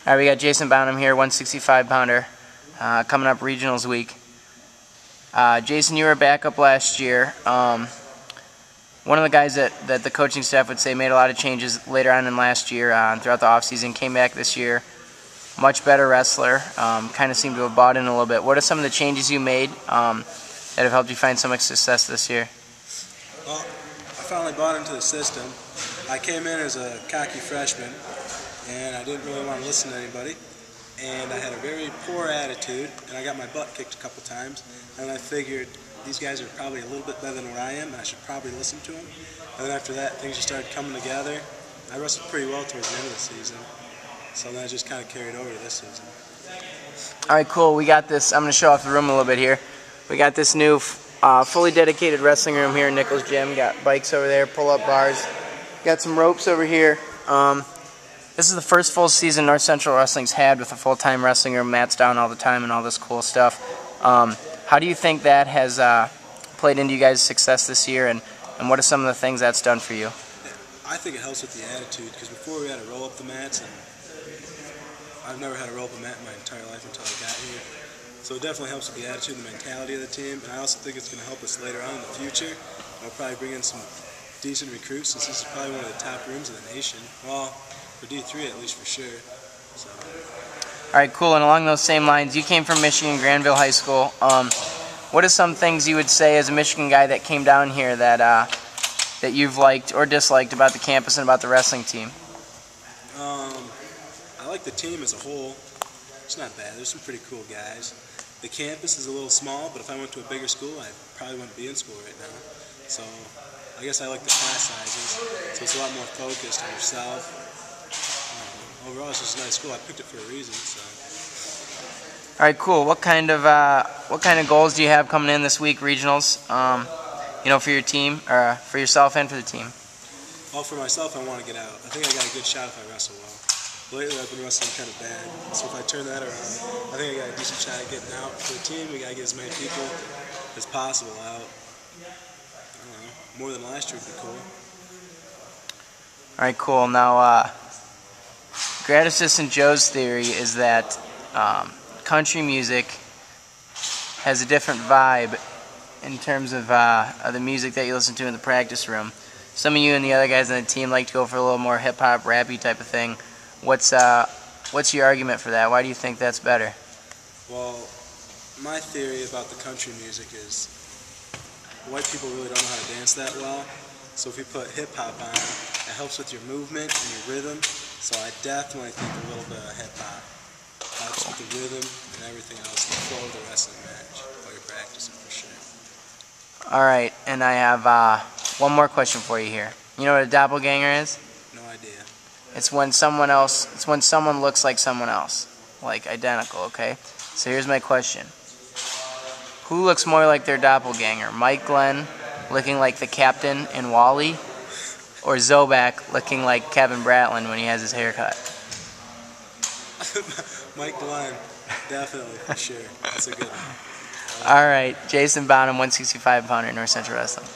All right, we got Jason Bonham here, 165-pounder, coming up regionals week. Jason, you were a backup last year. One of the guys that the coaching staff would say made a lot of changes later on in last year throughout the offseason, came back this year, much better wrestler, kind of seemed to have bought in a little bit. What are some of the changes you made that have helped you find so much success this year? Well, I finally bought into the system. I came in as a cocky freshman, and I didn't really want to listen to anybody, and I had a very poor attitude, and I got my butt kicked a couple times, and I figured these guys are probably a little bit better than what I am, and I should probably listen to them. And then after that, things just started coming together. I wrestled pretty well towards the end of the season, so then I just kind of carried over to this season. All right, cool. We got this. I'm going to show off the room a little bit here. We got this new fully dedicated wrestling room here in Nichols Gym. Got bikes over there, pull-up bars. Got some ropes over here. This is the first full season North Central Wrestling's had with a full-time wrestling room, mats down all the time and all this cool stuff. How do you think that has played into you guys' success this year, and what are some of the things that's done for you? I think it helps with the attitude, because before we had to roll up the mats, and I've never had to roll up a mat in my entire life until I got here. So it definitely helps with the attitude and the mentality of the team, and I also think it's going to help us later on in the future. I'll probably bring in some decent recruits, since this is probably one of the top rooms in the nation. Well, for D3 at least, for sure. So. All right, cool. And along those same lines, you came from Michigan, Granville High School. What are some things you would say as a Michigan guy that came down here that that you've liked or disliked about the campus and about the wrestling team? I like the team as a whole. It's not bad. There's some pretty cool guys. The campus is a little small, but if I went to a bigger school, I probably wouldn't be in school right now. So I guess I like the class sizes, so it's a lot more focused on yourself. Overall, it's just a nice school. I picked it for a reason. So. All right, cool. What kind of goals do you have coming in this week, regionals? You know, for your team, or for yourself and for the team. Well, for myself, I want to get out. I think I got a good shot if I wrestle well. Lately, I've been wrestling kind of bad, so if I turn that around, I think I got a decent shot at getting out. For the team, we got to get as many people as possible out. I don't know, more than last year would be cool. All right, cool. Now, grad assistant Joe's theory is that country music has a different vibe in terms of the music that you listen to in the practice room. Some of you and the other guys on the team like to go for a little more hip-hop, rappy type of thing. What's your argument for that? Why do you think that's better? Well, my theory about the country music is white people really don't know how to dance that well. So if you put hip-hop on, it helps with your movement and your rhythm. So I definitely think a little bit of hip-hop helps with the rhythm and everything else, the flow of the wrestling match while you're practicing for sure. All right, and I have one more question for you here. You know what a doppelganger is? No idea. It's when someone looks like someone else, like identical, okay? So here's my question. Who looks more like their doppelganger? Mike Glenn looking like the captain in Wall-E, or Zobak looking like Kevin Bratland when he has his haircut? Mike Glenn, definitely, for sure. That's a good one. All right, Jason Bonham, 165-pounder, North Central Wrestling.